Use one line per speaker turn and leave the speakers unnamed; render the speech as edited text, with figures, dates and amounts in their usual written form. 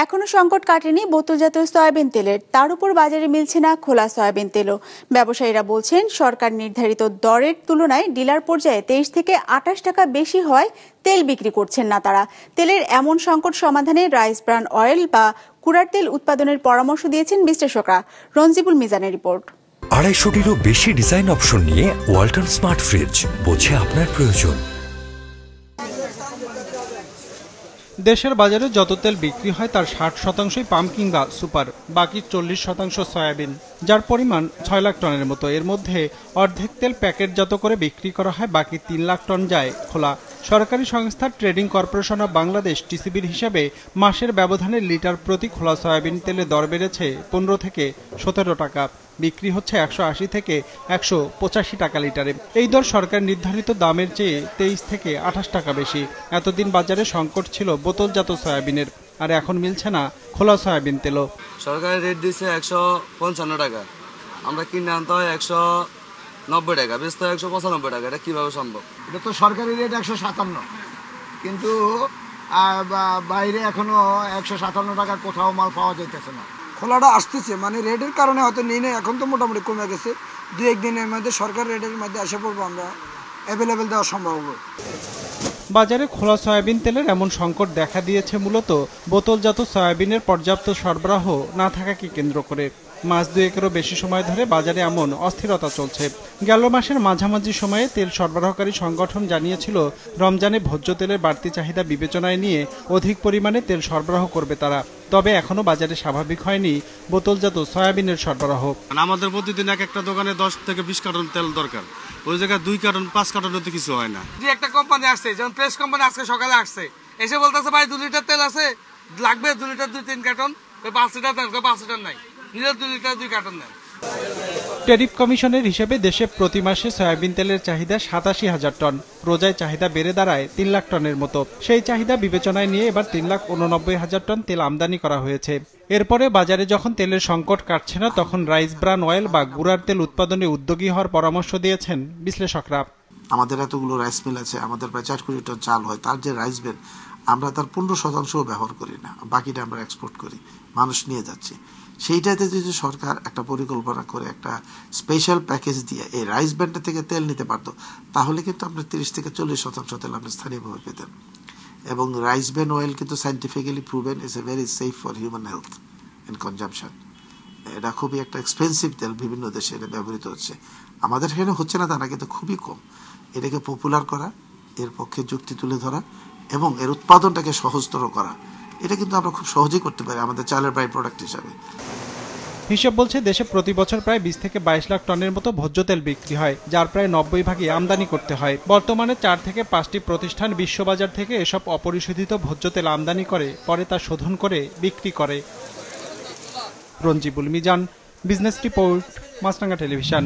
এখনো সংকট কাটেনি বোতলজাত সয়াবিন তেলের, তার উপর বাজারে মিলছে না খোলা সয়াবিন তেলও। ব্যবসায়ীরা বলছেন সরকার নির্ধারিত দরের তুলনায় ডিলার পর্যায়ে 23 থেকে 28 টাকা বেশি হয় তেল বিক্রি করছেন না তারা। তেলের এমন সংকট সমাধানে রাইস ব্রান অয়েল বা কুড়ার তেল উৎপাদনের পরামর্শ দিয়েছেন বিশ্লেষকরা। রঞ্জিবুল মিজানের রিপোর্ট।
250-টিরও বেশি ডিজাইন অপশন নিয়ে ওয়ালটন স্মার্ট ফ্রিজ, বোঝে আপনার প্রয়োজন।
দেশের বাজারে যত তেল বিক্রি হয় তার 60%ই পাম কিংবা সুপার, বাকি 40% সয়াবিন, যার পরিমাণ 6 লাখ টনের মতো। এর মধ্যে অর্ধেক তেল প্যাকেটজাত করে বিক্রি করা হয়, বাকি 3 লাখ টন যায় খোলা। সরকারি সংস্থা ট্রেডিং কর্পোরেশন অব বাংলাদেশ টিসিবির হিসাবে মাসের ব্যবধানে লিটার প্রতি খোলা সয়াবিন তেলের দর বেড়েছে 15 থেকে 17 টাকা, বিক্রি হচ্ছে 180 থেকে 185 টাকা লিটারে। এই দর সরকার নির্ধারিত দামের চেয়ে 23 থেকে 28 টাকা বেশি। এতদিন বাজারে সংকট ছিল বোতলজাত সয়াবিনের, আর এখন মিলছে না খোলা সয়াবিন তেলও।
সরকারের রেট দিচ্ছে 155 টাকা, আমরা কিনে আনতে হয় 190 টাকা, বেচতে হয় 195 টাকা। এটা কিভাবে সম্ভব?
এটা তো সরকারি রেট 157, কিন্তু বাইরে এখনো 157 টাকা কোথাও মাল পাওয়া যাইতেছে না।
খোলাটা আসতেছে, মানে রেটের কারণে হয়তো নেই না, এখন তো মোটামুটি কমে গেছে। 2-1 দিনের মধ্যে সরকার রেটের মধ্যে এসে পড়বো, আমরা অ্যাভেলেবেল দেওয়া সম্ভব হবে।
বাজারে খোলা সয়াবিন তেলের এমন সংকট দেখা দিয়েছে মূলত বোতলজাত সয়াবিনের পর্যাপ্ত সরবরাহ না থাকাকে কেন্দ্র করে। মাস 2-1-এরও বেশি সময় ধরে বাজারে এমন অস্থিরতা চলছে। গেল মাসের মাঝামাঝি সময়ে তেল সরবরাহকারী সংগঠন জানিয়েছিল রমজানে ভোজ্য তেলের বাড়তি চাহিদা বিবেচনায় নিয়ে অধিক পরিমাণে তেল সরবরাহ করবে তারা। তবে এখনো বাজারে স্বাভাবিক হয়নি বোতলজাত সয়াবিনের সরবরাহ।
আমাদের প্রতিদিন একটা দোকানে 10 থেকে 20 কার্টন তেল দরকার, ওই জায়গায় 2 কার্টন 5 কার্টন হতে কিছু হয় না।
যে একটা কোম্পানি আসছে, যেমন প্রেস কোম্পানি আজকে সকালে আসছে, এসে বলতেছে ভাই 2 লিটার তেল আছে, লাগবে 2 লিটার 2-3 কার্টন, 5 লিটার তেল, 5 লিটার নাই, 2 লিটার 2 কার্টন নেন।
ট্যারিফ কমিশনের হিসেবে দেশে প্রতি মাসে সয়াবিন তেলের চাহিদা 87,000 টন, রোজায় চাহিদা বেড়ে দাঁড়ায় 3 লাখ টনের মতো। সেই চাহিদা বিবেচনায় নিয়ে এবার 3,89,000 টন তেল আমদানি করা হয়েছে। এরপরে বাজারে যখন তেলের সংকট কাটছে না, তখন রাইস ব্রান অয়েল বা গুড়ার তেল উৎপাদনে উদ্যোগী হওয়ার পরামর্শ দিয়েছেন বিশ্লেষকরা।
আমাদের এতগুলো রাইস মিল আছে, আমাদের প্রায় 4 কোটি টন চাল হয়, তার যে রাইস ব্রেন আমরা তার 15% ব্যবহার করি না, বাকিটা আমরা এক্সপোর্ট করি, মানুষ নিয়ে যাচ্ছে। সেইটাতে যদি সরকার একটা পরিকল্পনা করে একটা স্পেশাল প্যাকেজ দিয়ে এই রাইস ব্র্যান্ডটা থেকে তেল নিতে পারতো, তাহলে কিন্তু আপনার 30 থেকে 40% তেল আপনি স্থানীয়ভাবে পেতেন। এবং রাইস ব্র্যান অয়েল কিন্তু scientifically proven is a very safe for human health and consumption. এটা খুবই একটা এক্সপেন্সিভ তেল, বিভিন্ন দেশে এটা ব্যবহৃত হচ্ছে, আমাদের এখানে হচ্ছে না তা না, কিন্তু খুবই কম। এটাকে পপুলার করা, এর পক্ষে যুক্তি তুলে ধরা এবং এর উৎপাদনটাকে সহজতর করা, এটা কিন্তু আমরা খুব সহজেই করতে পারি আমাদের চালের বাই প্রোডাক্ট হিসাবে।
হিসাব বলছে দেশে প্রতি বছর প্রায় 20 থেকে 22 লাখ টনের মতো ভোজ্য তেল বিক্রি হয়, যার প্রায় 90 ভাগই আমদানি করতে হয়। বর্তমানে 4 থেকে 5টি প্রতিষ্ঠান বিশ্ববাজার থেকে এসব অপরিশোধিত ভোজ্য তেল আমদানি করে, পরে তা শোধন করে বিক্রি করে। রঞ্জিবুল মিজান, বিজনেস রিপোর্ট, মাছরাঙা টেলিভিশন।